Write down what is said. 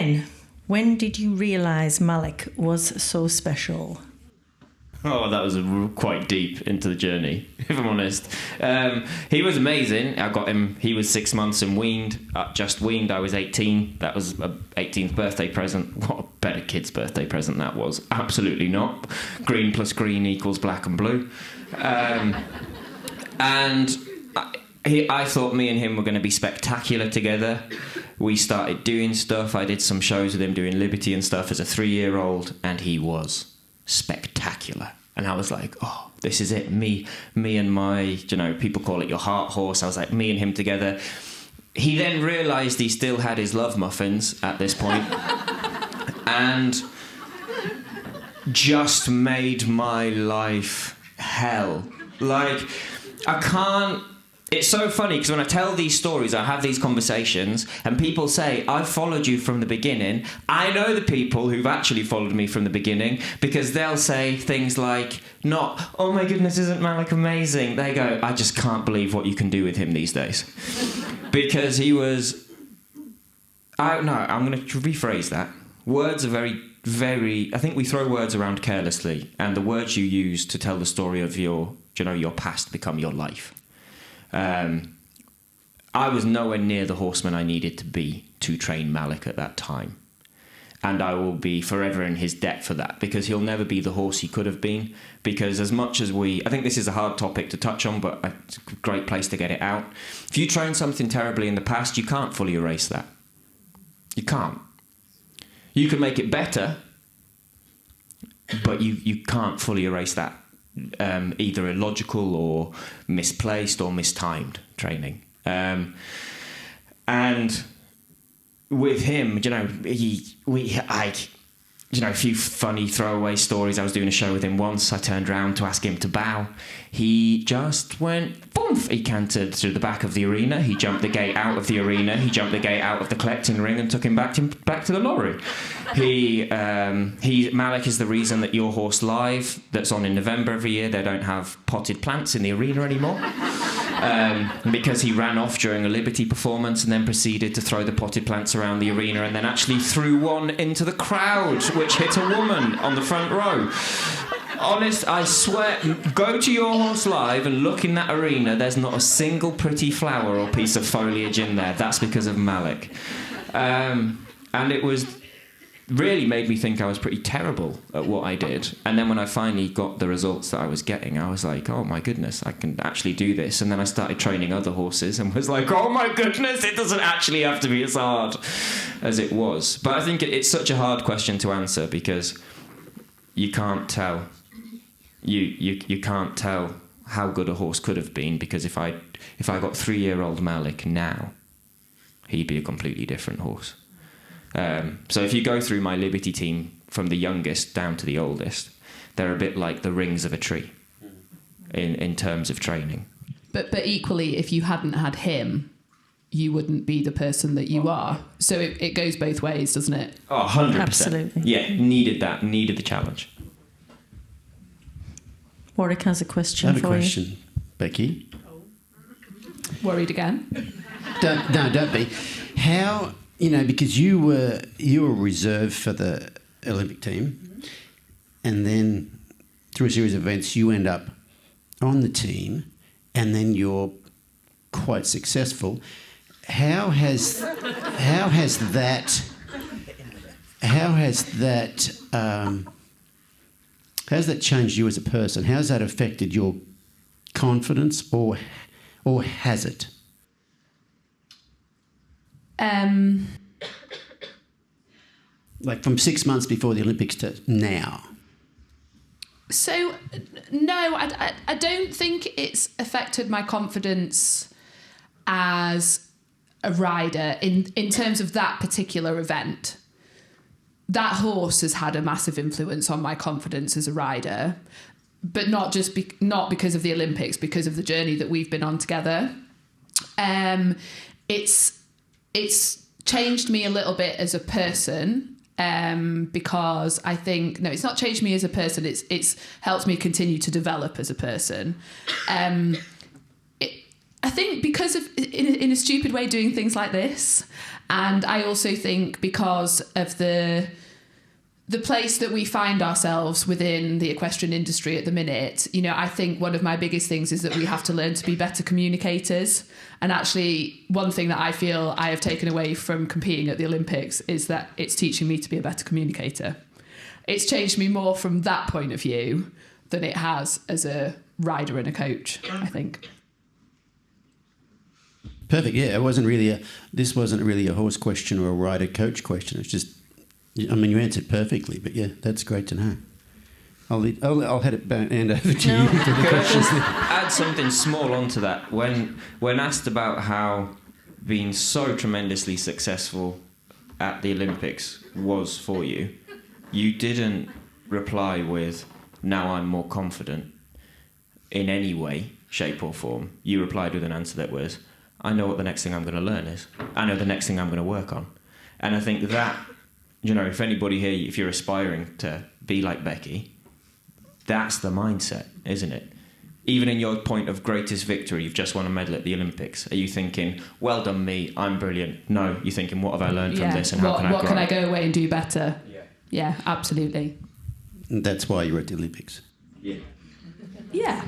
Ben, when did you realise Malik was so special? Oh, that was quite deep into the journey, if I'm honest. He was amazing. I got him, he was 6 months and weaned, just weaned. I was 18. That was a 18th birthday present. What a better kid's birthday present that was. Absolutely not. Green plus green equals black and blue. And I thought me and him were going to be spectacular together. We started doing stuff. I did some shows with him doing Liberty and stuff as a 3-year-old, and he was spectacular. And I was like, oh, this is it. Me and my, people call it your heart horse. I was like, me and him together. He then realised he still had his love muffins at this point and just made my life hell. Like, I can't... It's so funny because when I tell these stories, I have these conversations and people say, I've followed you from the beginning. I know the people who've actually followed me from the beginning because they'll say things like, not, oh my goodness, isn't Malik amazing? They go, I just can't believe what you can do with him these days. Because he was... I'm going to rephrase that. Words are very, very... I think we throw words around carelessly, and the words you use to tell the story of your past become your life. I was nowhere near the horseman I needed to be to train Malik at that time. And I will be forever in his debt for that, because he'll never be the horse he could have been. Because as much as I think this is a hard topic to touch on, but it's a great place to get it out. If you train something terribly in the past, you can't fully erase that. You can't. You can make it better, but you can't fully erase that. Either illogical or misplaced or mistimed training. And with him, a few funny throwaway stories. I was doing a show with him once. I turned around to ask him to bow. He just went, boom! He cantered through the back of the arena. He jumped the gate out of the arena. He jumped the gate out of the collecting ring and took him back to the lorry. Malik is the reason that Your Horse Live, that's on in November every year, they don't have potted plants in the arena anymore. Because he ran off during a Liberty performance and then proceeded to throw the potted plants around the arena and then actually threw one into the crowd, which hit a woman on the front row. Honest, I swear, go to Your Horse Live and look in that arena. There's not a single pretty flower or piece of foliage in there. That's because of Malik. And it was... really made me think I was pretty terrible at what I did. And then when I finally got the results that I was getting, I was like, oh my goodness, I can actually do this. And then I started training other horses and was like, oh my goodness, it doesn't actually have to be as hard as it was. But I think it's such a hard question to answer because you can't tell. You can't tell how good a horse could have been, because if I got 3-year-old Malik now, he'd be a completely different horse. So if you go through my Liberty team from the youngest down to the oldest, they're a bit like the rings of a tree in terms of training. But equally, if you hadn't had him, you wouldn't be the person that you are. So it goes both ways, doesn't it? Oh, 100%. Absolutely. Yeah, needed the challenge. Warwick has a question for you. I have a question, Becky. Worried again? Don't be. How... because you were reserved for the Olympic team, and then through a series of events you end up on the team, and then you're quite successful. How has that changed you as a person? How has that affected your confidence, or has it? Like from 6 months before the Olympics to now? So, no, I don't think it's affected my confidence as a rider in terms of that particular event. That horse has had a massive influence on my confidence as a rider, but not because of the Olympics, because of the journey that we've been on together. It's changed me a little bit as a person, because I think... No, it's not changed me as a person. It's helped me continue to develop as a person. I think because of, in a stupid way, doing things like this, and I also think because of the place that we find ourselves within the equestrian industry at the minute, you know, I think one of my biggest things is that we have to learn to be better communicators. And actually, one thing that I feel I have taken away from competing at the Olympics is that it's teaching me to be a better communicator. It's changed me more from that point of view than it has as a rider and a coach, I think. Perfect. Yeah, this wasn't really a horse question or a rider coach question. It's just, I mean, you answered perfectly, but yeah, that's great to know. I'll hand over to you for the questions. Add something small onto that. When asked about how being so tremendously successful at the Olympics was for you, you didn't reply with, now I'm more confident in any way, shape or form. You replied with an answer that was, I know what the next thing I'm going to learn is. I know the next thing I'm going to work on. And I think that, you know, if anybody here, if you're aspiring to be like Becky, that's the mindset, isn't it? Even in your point of greatest victory, you've just won a medal at the Olympics. Are you thinking, well done me, I'm brilliant? No, you're thinking, what have I learned from this and how can I grow? What can I go away and do better? Yeah, absolutely. And that's why you're at the Olympics. Yeah. Yeah.